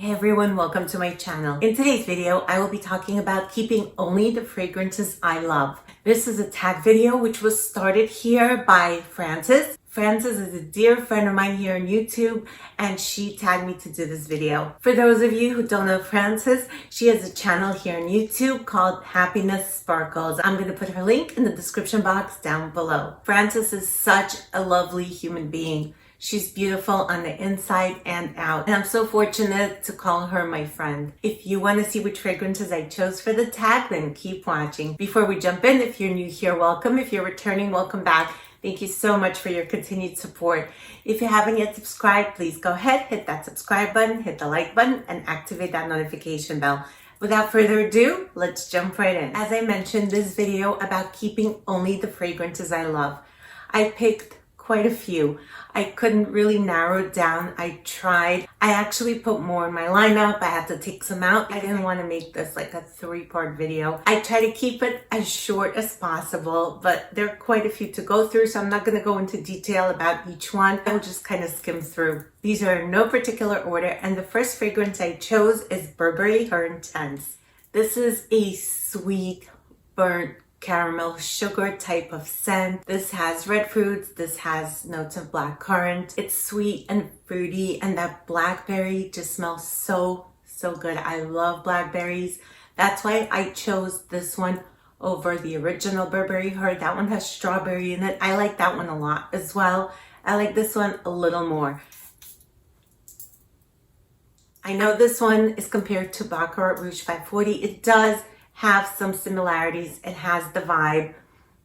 Hey everyone, welcome to my channel. In today's video, I will be talking about keeping only the fragrances I love. This is a tag video which was started here by Frances. Frances is a dear friend of mine here on YouTube and she tagged me to do this video. For those of you who don't know Frances, she has a channel here on YouTube called Happiness Sparkles. I'm going to put her link in the description box down below. Frances is such a lovely human being. She's beautiful on the inside and out. And I'm so fortunate to call her my friend. If you want to see which fragrances I chose for the tag, then keep watching. Before we jump in, if you're new here, welcome. If you're returning, welcome back. Thank you so much for your continued support. If you haven't yet subscribed, please go ahead, hit that subscribe button, hit the like button, and activate that notification bell. Without further ado, let's jump right in. As I mentioned, this video about keeping only the fragrances I love. I picked quite a few. I couldn't really narrow it down. I tried. I actually put more in my lineup. I had to take some out. I didn't want to make this like a 3-part video. I try to keep it as short as possible, but there are quite a few to go through, so I'm not going to go into detail about each one. I'll just kind of skim through. These are in no particular order, and the first fragrance I chose is Burberry Her Intense. This is a sweet, burnt caramel sugar type of scent. This has red fruits. This has notes of black currant. It's sweet and fruity, and that blackberry just smells so good. I love blackberries. That's why I chose this one over the original Burberry Her. That one has strawberry in it. I like that one a lot as well. I like this one a little more. I know this one is compared to Baccarat Rouge 540. It does have some similarities. It has the vibe,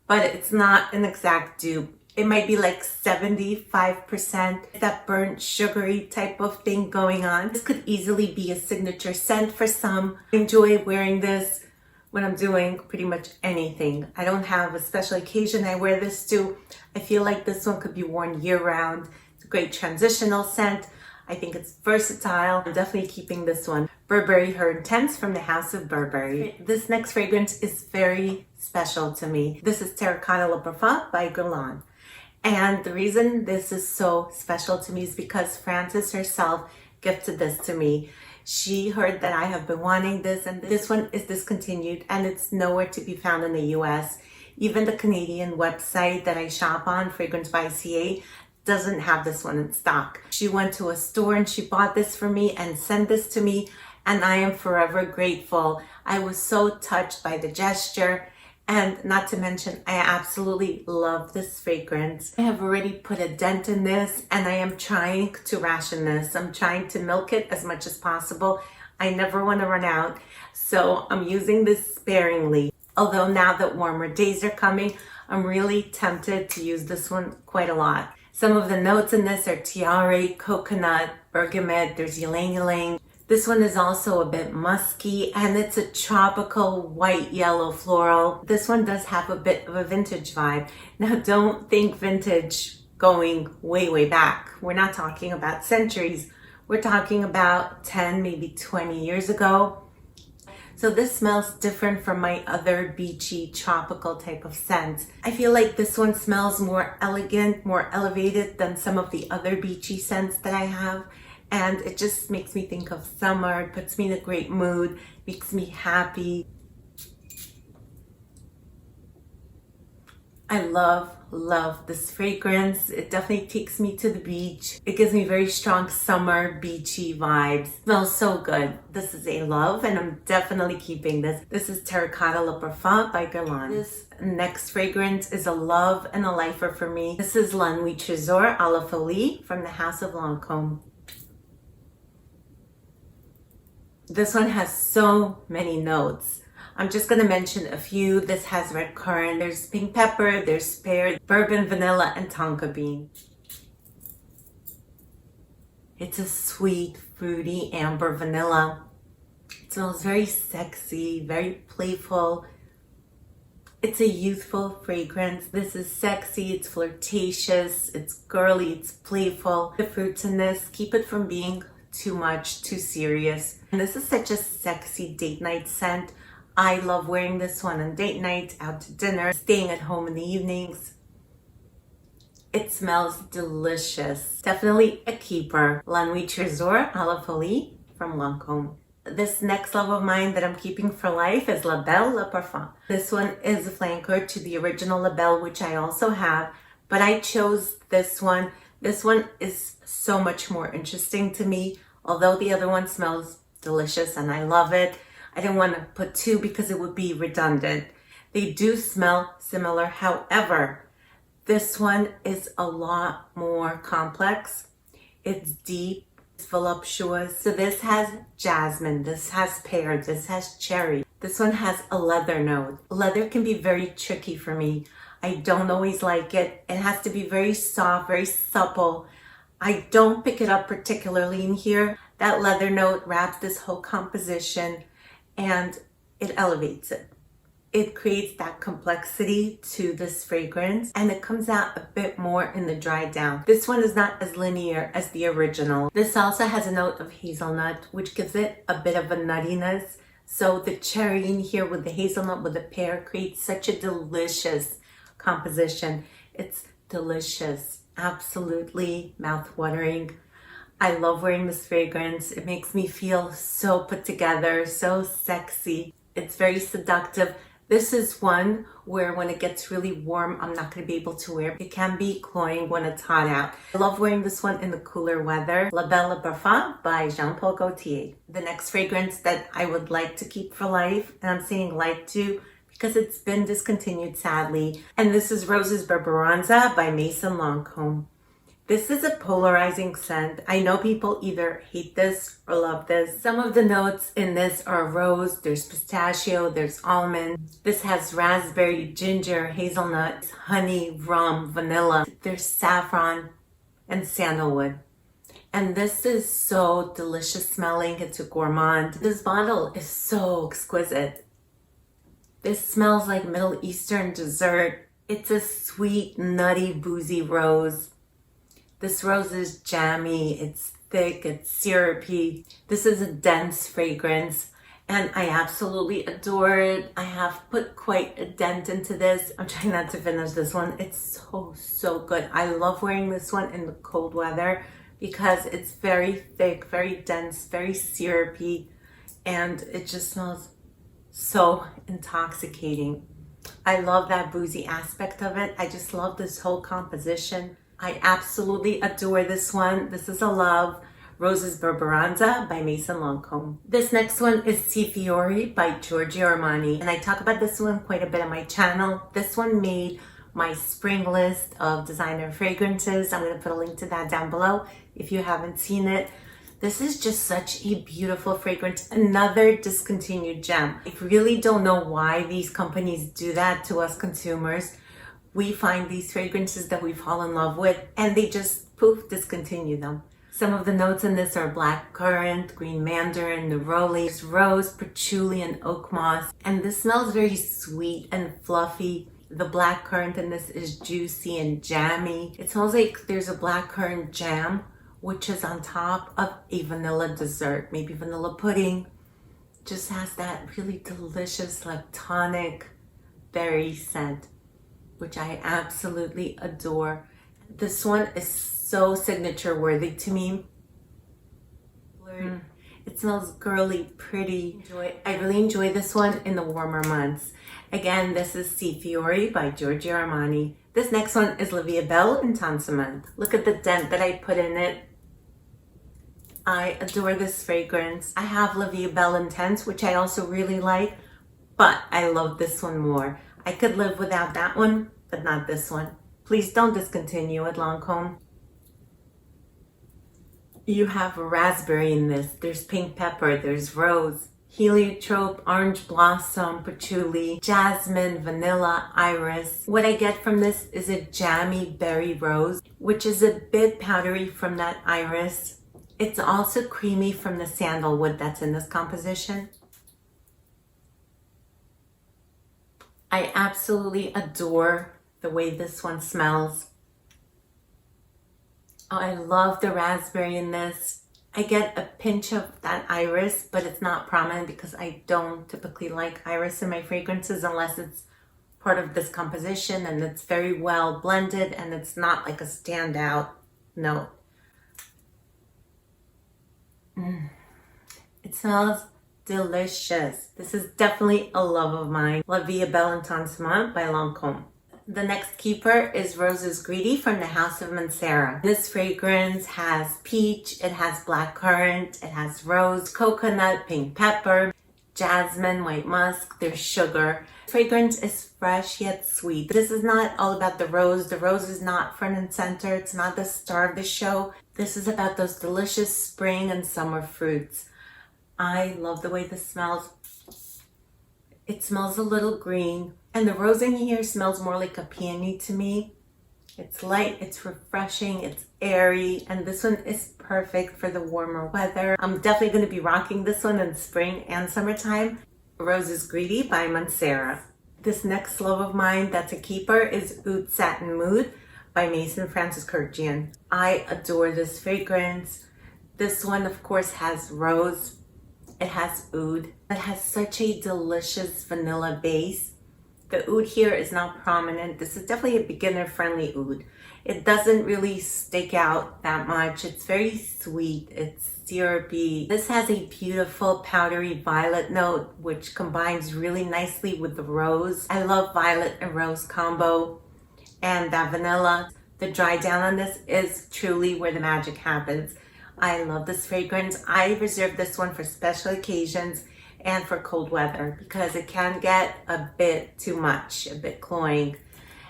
but it's not an exact dupe. It might be like 75% that burnt sugary type of thing going on. This could easily be a signature scent for some. I enjoy wearing this when I'm doing pretty much anything. I don't have a special occasion I wear this to. I feel like this one could be worn year round. It's a great transitional scent. I think it's versatile. I'm definitely keeping this one. Burberry Her Intense from the House of Burberry. This next fragrance is very special to me. This is Terracotta Le Parfum by Gourmand. And the reason this is so special to me is because Frances herself gifted this to me. She heard that I have been wanting this, and this one is discontinued and it's nowhere to be found in the US. Even the Canadian website that I shop on, Fragrance by CA, doesn't have this one in stock. She went to a store and she bought this for me and sent this to me, and I am forever grateful. I was so touched by the gesture, and not to mention, I absolutely love this fragrance. I have already put a dent in this, and I am trying to ration this. I'm trying to milk it as much as possible. I never want to run out, so I'm using this sparingly. Although now that warmer days are coming, I'm really tempted to use this one quite a lot. Some of the notes in this are tiare, coconut, bergamot, there's ylang ylang. This one is also a bit musky, and it's a tropical white yellow floral. This one does have a bit of a vintage vibe. Now don't think vintage going way back. We're not talking about centuries. We're talking about 10, maybe 20 years ago. So this smells different from my other beachy tropical type of scents. I feel like this one smells more elegant, more elevated than some of the other beachy scents that I have. And it just makes me think of summer. It puts me in a great mood, makes me happy. I love this fragrance. It definitely takes me to the beach. It gives me very strong summer beachy vibes. It smells so good. This is a love, and I'm definitely keeping this. This is Terracotta Le Parfum by Gourmand. This next fragrance is a love and a lifer for me. This is La Nuit Trésor à la Folie from the House of Lancôme. This one has so many notes. I'm just going to mention a few. This has red currant, there's pink pepper, there's pear, bourbon, vanilla, and tonka bean. It's a sweet, fruity amber vanilla. It smells very sexy, very playful. It's a youthful fragrance. This is sexy, it's flirtatious, it's girly, it's playful. The fruits in this keep it from being too much, too serious. And this is such a sexy date night scent. I love wearing this one on date nights, out to dinner, staying at home in the evenings. It smells delicious. Definitely a keeper. La Nuit Trésor à la Folie from Lancome. This next love of mine that I'm keeping for life is La Belle Le Parfum. This one is a flanker to the original La Belle, which I also have, but I chose this one. This one is so much more interesting to me, although the other one smells delicious and I love it. I didn't want to put two because it would be redundant. They do smell similar, however, this one is a lot more complex. It's deep, it's voluptuous. So this has jasmine, this has pear, this has cherry. This one has a leather note. Leather can be very tricky for me. I don't always like it. It has to be very soft, very supple. I don't pick it up particularly in here. That leather note wraps this whole composition and it elevates it. It creates that complexity to this fragrance and it comes out a bit more in the dry down. This one is not as linear as the original. This also has a note of hazelnut, which gives it a bit of a nuttiness. So the cherry in here with the hazelnut with the pear creates such a delicious composition. It's delicious, absolutely mouth-watering. I love wearing this fragrance. It makes me feel so put together, so sexy. It's very seductive. This is one where when it gets really warm, I'm not going to be able to wear. It can be cloying when it's hot out. I love wearing this one in the cooler weather. La Belle Le Parfum by Jean Paul Gaultier. The next fragrance that I would like to keep for life, and I'm saying like to because it's been discontinued sadly, and this is Roses Barbaranza by Maison Lancome. This is a polarizing scent. I know people either hate this or love this. Some of the notes in this are rose, there's pistachio, there's almond. This has raspberry, ginger, hazelnut, honey, rum, vanilla. There's saffron and sandalwood. And this is so delicious smelling. It's a gourmand. This bottle is so exquisite. This smells like Middle Eastern dessert. It's a sweet, nutty, boozy rose. This rose is jammy, it's thick, it's syrupy. This is a dense fragrance and I absolutely adore it. I have put quite a dent into this. I'm trying not to finish this one. It's so good. I love wearing this one in the cold weather because it's very thick, very dense, very syrupy, and it just smells so intoxicating. I love that boozy aspect of it. I just love this whole composition. I absolutely adore this one. This is a love. Roses Barbaranza by Maison Lancome. This next one is Si Fiori by Giorgio Armani. And I talk about this one quite a bit on my channel. This one made my spring list of designer fragrances. I'm going to put a link to that down below if you haven't seen it. This is just such a beautiful fragrance. Another discontinued gem. I really don't know why these companies do that to us consumers. We find these fragrances that we fall in love with and they just poof, discontinue them. Some of the notes in this are black currant, green mandarin, neroli, rose, patchouli, and oak moss. And this smells very sweet and fluffy. The black currant in this is juicy and jammy. It smells like there's a black currant jam, which is on top of a vanilla dessert, maybe vanilla pudding. Just has that really delicious, like tonic berry scent, which I absolutely adore. This one is so signature worthy to me. It smells girly, pretty. I really enjoy this one in the warmer months. Again, this is Si Fiori by Giorgio Armani. This next one is La Vie Belle Intensament. Look at the dent that I put in it. I adore this fragrance. I have La Vie Belle Intense, which I also really like, but I love this one more. I could live without that one, but not this one. Please don't discontinue at Lancome. You have raspberry in this. There's pink pepper, there's rose, heliotrope, orange blossom, patchouli, jasmine, vanilla, iris. What I get from this is a jammy berry rose, which is a bit powdery from that iris. It's also creamy from the sandalwood that's in this composition. I absolutely adore the way this one smells. Oh, I love the raspberry in this. I get a pinch of that iris, but it's not prominent because I don't typically like iris in my fragrances unless it's part of this composition and it's very well blended and it's not like a standout note. smells delicious. This is definitely a love of mine. La Vie est Belle Intensement by Lancôme. The next keeper is Roses Greedy from the House of Mancera. This fragrance has peach, it has blackcurrant, it has rose, coconut, pink pepper, jasmine, white musk, there's sugar. Fragrance is fresh yet sweet. This is not all about the rose. The rose is not front and center. It's not the star of the show. This is about those delicious spring and summer fruits. I love the way this smells. It smells a little green. And the rose in here smells more like a peony to me. It's light, it's refreshing, it's airy, and this one is perfect for the warmer weather. I'm definitely going to be rocking this one in spring and summertime. Roses Greedy by Mancera. This next love of mine that's a keeper is Oud Satin Mood by Maison Francis Kurkdjian. I adore this fragrance. This one, of course, has rose. It has oud. It has such a delicious vanilla base. The oud here is not prominent. This is definitely a beginner-friendly oud. It doesn't really stick out that much. It's very sweet. It's syrupy. This has a beautiful powdery violet note, which combines really nicely with the rose. I love violet and rose combo. And that vanilla. The dry down on this is truly where the magic happens. I love this fragrance. I reserve this one for special occasions and for cold weather because it can get a bit too much, a bit cloying.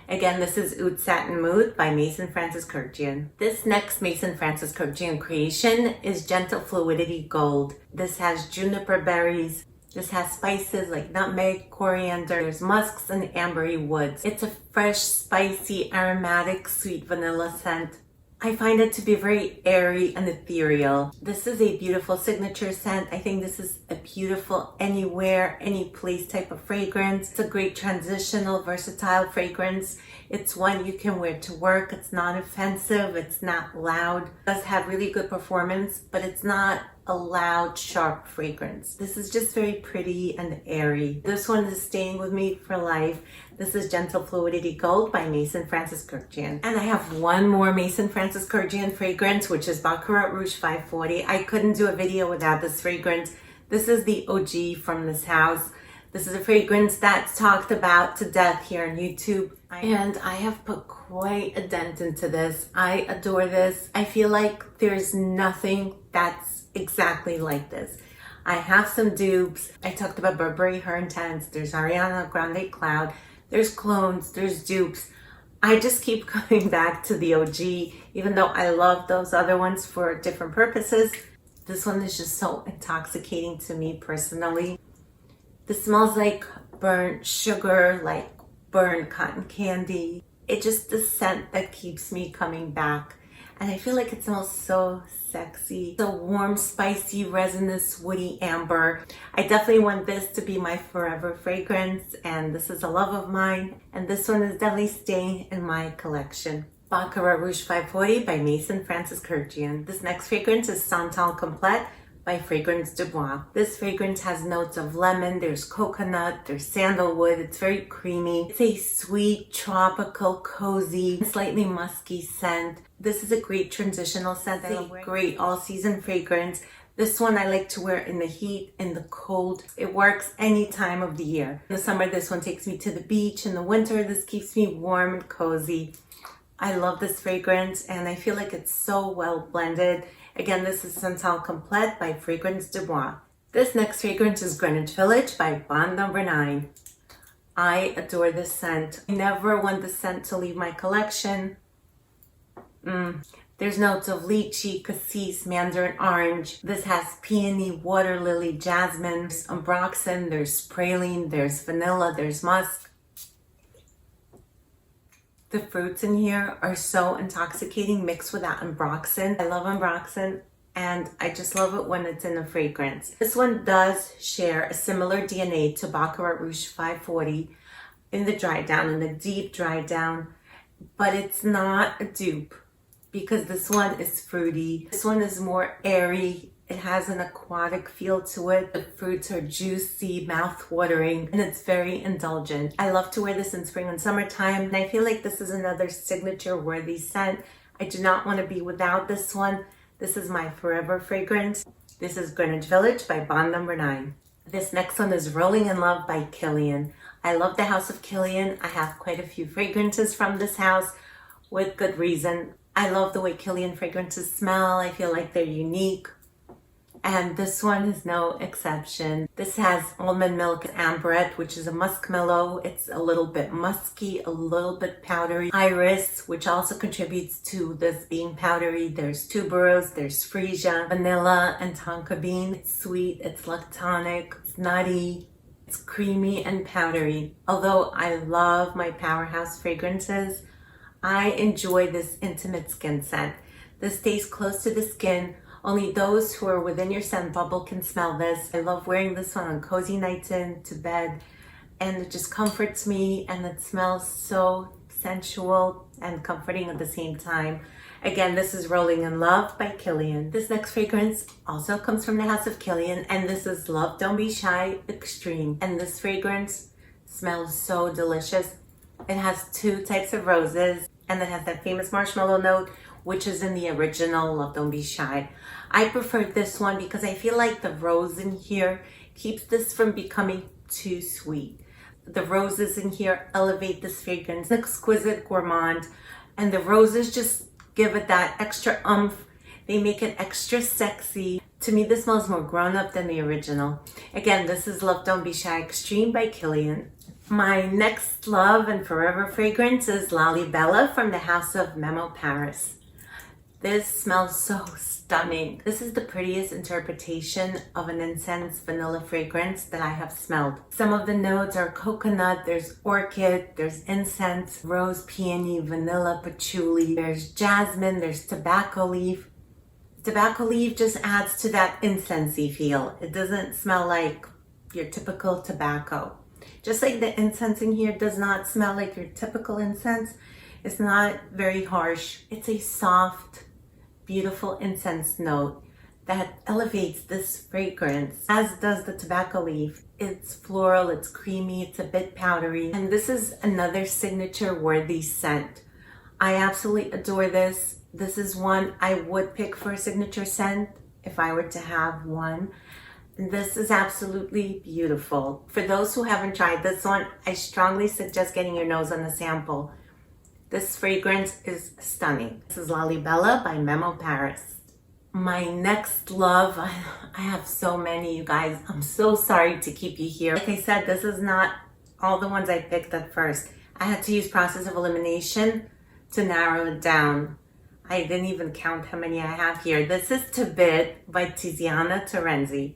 Again, this is Oud Satin Mood by Maison Francis Kurkdjian. This next Maison Francis Kurkdjian creation is Gentle Fluidity Gold. This has juniper berries. This has spices like nutmeg, coriander, there's musks and ambery woods. It's a fresh, spicy, aromatic, sweet vanilla scent. I find it to be very airy and ethereal. This is a beautiful signature scent. I think this is a beautiful anywhere, any place type of fragrance. It's a great transitional, versatile fragrance. It's one you can wear to work. It's not offensive. It's not loud. It does have really good performance, but it's not a loud, sharp fragrance. This is just very pretty and airy. This one is staying with me for life. This is Gentle Fluidity Gold by Maison Francis Kurkdjian. And I have one more Maison Francis Kurkdjian fragrance, which is Baccarat Rouge 540. I couldn't do a video without this fragrance. This is the OG from this house. This is a fragrance that's talked about to death here on YouTube. And I have put quite a dent into this. I adore this. I feel like there's nothing that's exactly like this. I have some dupes. I talked about Burberry Her Intense. There's Ariana Grande Cloud. There's clones. There's dupes. I just keep coming back to the OG, even though I love those other ones for different purposes. This one is just so intoxicating to me personally. This smells like burnt sugar, like burnt cotton candy. It's just the scent that keeps me coming back. And I feel like it smells so sexy. So warm, spicy, resinous, woody amber. I definitely want this to be my forever fragrance. And this is a love of mine. And this one is definitely staying in my collection. Baccarat Rouge 540 by Maison Francis Kurkdjian. This next fragrance is Santal Complète by Fragrance du Bois. This fragrance has notes of lemon, there's coconut, there's sandalwood. It's very creamy. It's a sweet, tropical, cozy, slightly musky scent. This is a great transitional scent. It's a great all-season fragrance. This one I like to wear in the heat, in the cold. It works any time of the year. In the summer, this one takes me to the beach. In the winter, this keeps me warm and cozy. I love this fragrance and I feel like it's so well blended. Again, this is Santal Complète by Fragrance du Bois. This next fragrance is Greenwich Village by Bond No. 9. I adore this scent. I never want the scent to leave my collection. There's notes of lychee, cassis, mandarin orange. This has peony, water lily, jasmine, there's ambroxan, there's praline, there's vanilla, there's musk. The fruits in here are so intoxicating mixed with that ambroxan. I love ambroxan and I just love it when it's in a fragrance. This one does share a similar DNA to Baccarat Rouge 540 in the dry down, in the deep dry down, but it's not a dupe because this one is fruity. This one is more airy. It has an aquatic feel to it. The fruits are juicy, mouth-watering, and it's very indulgent. I love to wear this in spring and summertime, and I feel like this is another signature-worthy scent. I do not want to be without this one. This is my forever fragrance. This is Greenwich Village by Bond Number 9. This next one is Rolling in Love by Kilian. I love the house of Kilian. I have quite a few fragrances from this house with good reason. I love the way Kilian fragrances smell. I feel like they're unique. And this one is no exception. This has almond milk and amberette, which is a muskmellow. It's a little bit musky, a little bit powdery. Iris, which also contributes to this being powdery. There's tuberose, there's freesia, vanilla, and tonka bean. It's sweet, it's lactonic, it's nutty, it's creamy and powdery. Although I love my powerhouse fragrances, I enjoy this intimate skin scent. This stays close to the skin. Only those who are within your scent bubble can smell this. I love wearing this one on cozy nights into bed, and it just comforts me, and it smells so sensual and comforting at the same time. Again, this is Rolling in Love by Kilian. This next fragrance also comes from the house of Kilian, and this is Love Don't Be Shy Extreme. And this fragrance smells so delicious. It has 2 types of roses, and it has that famous marshmallow note, which is in the original Love Don't Be Shy. I prefer this one because I feel like the rose in here keeps this from becoming too sweet. The roses in here elevate this fragrance. Exquisite Gourmand, and the roses just give it that extra oomph. They make it extra sexy. To me, this smells more grown up than the original. Again, this is Love Don't Be Shy Extreme by Kilian. My next love and forever fragrance is Lalibela from the house of Memo Paris. This smells so stunning. This is the prettiest interpretation of an incense vanilla fragrance that I have smelled. Some of the notes are coconut, there's orchid, there's incense, rose, peony, vanilla, patchouli, there's jasmine, there's tobacco leaf. Tobacco leaf just adds to that incensey feel. It doesn't smell like your typical tobacco. Just like the incense in here does not smell like your typical incense. It's not very harsh. It's a soft, beautiful incense note that elevates this fragrance, as does the tobacco leaf. It's floral, it's creamy, it's a bit powdery, and this is another signature worthy scent. I absolutely adore this. This is one I would pick for a signature scent if I were to have one. This is absolutely beautiful. For those who haven't tried this one, I strongly suggest getting your nose on the sample. This fragrance is stunning. This is Lalibela by Memo Paris. My next love, I have so many, you guys. I'm so sorry to keep you here. Like I said, this is not all the ones I picked at first. I had to use process of elimination to narrow it down. I didn't even count how many I have here. This is Tibet by Tiziana Terenzi.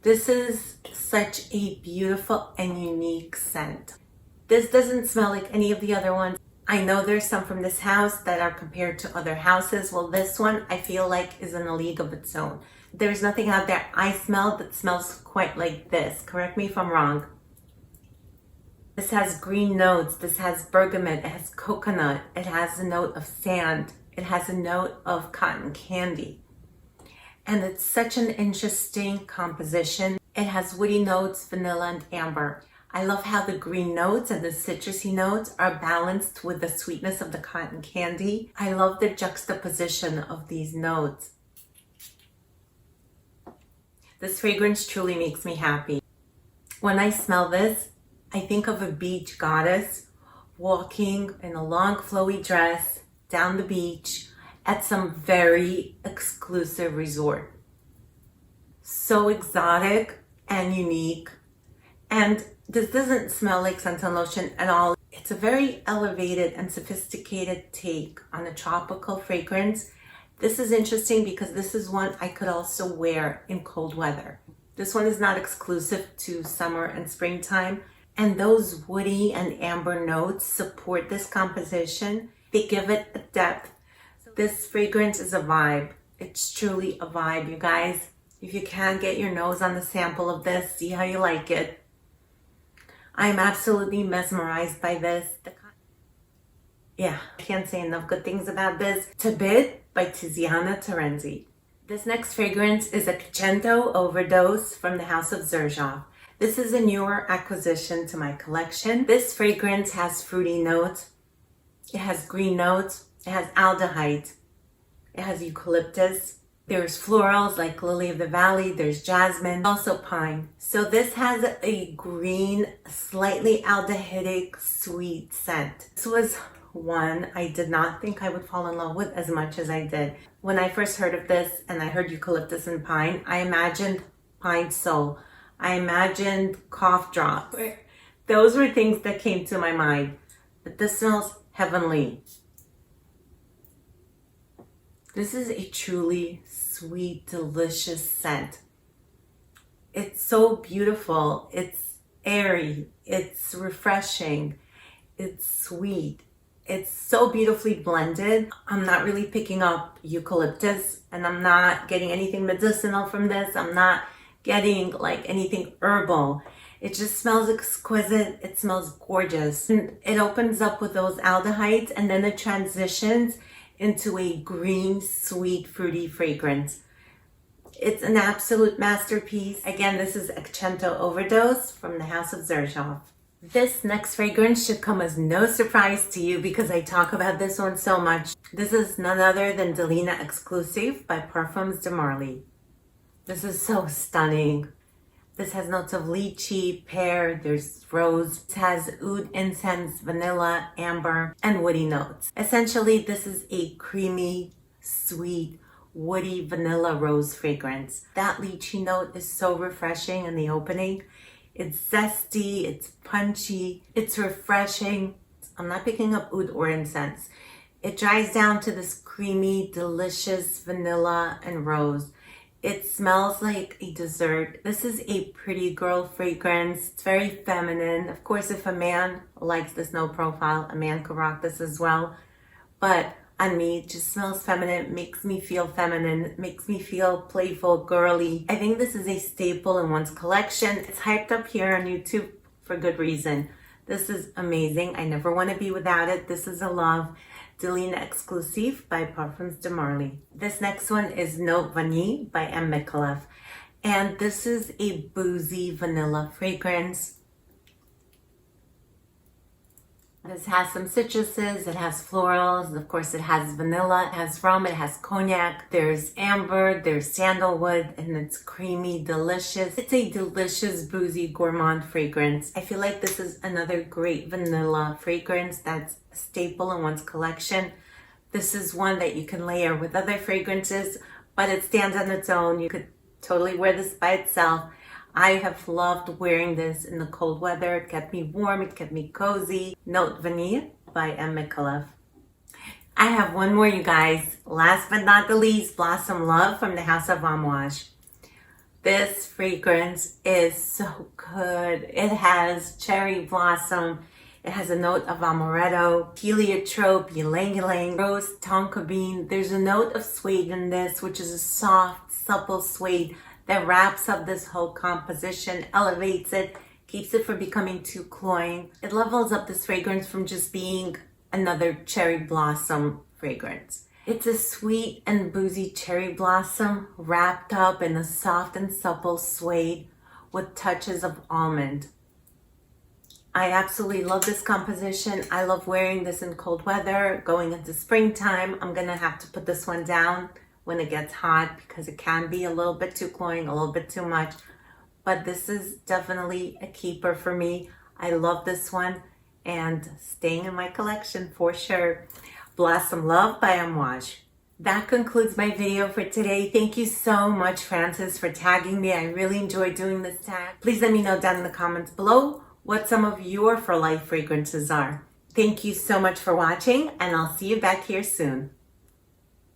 This is such a beautiful and unique scent. This doesn't smell like any of the other ones. I know there's some from this house that are compared to other houses. Well, this one I feel like is in a league of its own. There's nothing out there I smell that smells quite like this. Correct me if I'm wrong. This has green notes. This has bergamot. It has coconut. It has a note of sand. It has a note of cotton candy. And it's such an interesting composition. It has woody notes, vanilla, and amber. I love how the green notes and the citrusy notes are balanced with the sweetness of the cotton candy. I love the juxtaposition of these notes. This fragrance truly makes me happy. When I smell this, I think of a beach goddess walking in a long flowy dress down the beach at some very exclusive resort. So exotic and unique. And this doesn't smell like suntan lotion at all. It's a very elevated and sophisticated take on a tropical fragrance. This is interesting because this is one I could also wear in cold weather. This one is not exclusive to summer and springtime. And those woody and amber notes support this composition. They give it a depth. This fragrance is a vibe. It's truly a vibe, you guys. If you can, get your nose on the sample of this, see how you like it. I'm absolutely mesmerized by this. I can't say enough good things about this. Tibet by Tiziana Terenzi. This next fragrance is a Crescendo Overdose from the House of Xerjoff. This is a newer acquisition to my collection. This fragrance has fruity notes. It has green notes. It has aldehyde. It has eucalyptus. There's florals like lily of the valley, there's jasmine, also pine. So this has a green, slightly aldehydic, sweet scent. This was one I did not think I would fall in love with as much as I did. When I first heard of this and I heard eucalyptus and pine, I imagined pine sol. I imagined cough drops. Those were things that came to my mind. But this smells heavenly. This is a truly sweet, delicious scent. It's so beautiful. It's airy. It's refreshing. It's sweet. It's so beautifully blended. I'm not really picking up eucalyptus, and I'm not getting anything medicinal from this. I'm not getting like anything herbal. It just smells exquisite. It smells gorgeous. And it opens up with those aldehydes, and then it transitions into a green, sweet, fruity fragrance. It's an absolute masterpiece. Again, this is Accento Overdose from the House of Xerjoff. This next fragrance should come as no surprise to you because I talk about this one so much. This is none other than Delina Exclusive by Parfums de Marly. This is so stunning. This has notes of lychee, pear, there's rose. It has oud, incense, vanilla, amber, and woody notes. Essentially, this is a creamy, sweet, woody vanilla rose fragrance. That lychee note is so refreshing in the opening. It's zesty, it's punchy, it's refreshing. I'm not picking up oud or incense. It dries down to this creamy, delicious vanilla and rose. It smells like a dessert. This is a pretty girl fragrance. It's very feminine. Of course, if a man likes this note profile, a man could rock this as well. But on me, it just smells feminine. It makes me feel feminine. It makes me feel playful, girly. I think this is a staple in one's collection. It's hyped up here on YouTube for good reason. This is amazing. I never want to be without it. This is a love. Delina Exclusive by Parfums de Marly. This next one is Note Vanille by M. Micallef. And this is a boozy vanilla fragrance. This has some citruses, it has florals, of course it has vanilla, it has rum, it has cognac, there's amber, there's sandalwood, and it's creamy, delicious. It's a delicious, boozy, gourmand fragrance. I feel like this is another great vanilla fragrance that's a staple in one's collection. This is one that you can layer with other fragrances, but it stands on its own. You could totally wear this by itself. I have loved wearing this in the cold weather. It kept me warm, it kept me cozy. Note Vanille by M. Micallef. I have one more, you guys. Last but not the least, Blossom Love from the House of Amouage. This fragrance is so good. It has cherry blossom. It has a note of amaretto, heliotrope, ylang ylang, rose, tonka bean. There's a note of suede in this, which is a soft, supple suede that wraps up this whole composition, elevates it, keeps it from becoming too cloying. It levels up this fragrance from just being another cherry blossom fragrance. It's a sweet and boozy cherry blossom wrapped up in a soft and supple suede with touches of almond. I absolutely love this composition. I love wearing this in cold weather. Going into springtime, I'm gonna have to put this one down when it gets hot because it can be a little bit too cloying, a little bit too much. But this is definitely a keeper for me. I love this one and staying in my collection for sure. Blossom Love by Amouage. That concludes my video for today. Thank you so much, Frances, for tagging me. I really enjoyed doing this tag. Please let me know down in the comments below what some of your for life fragrances are. Thank you so much for watching, and I'll see you back here soon.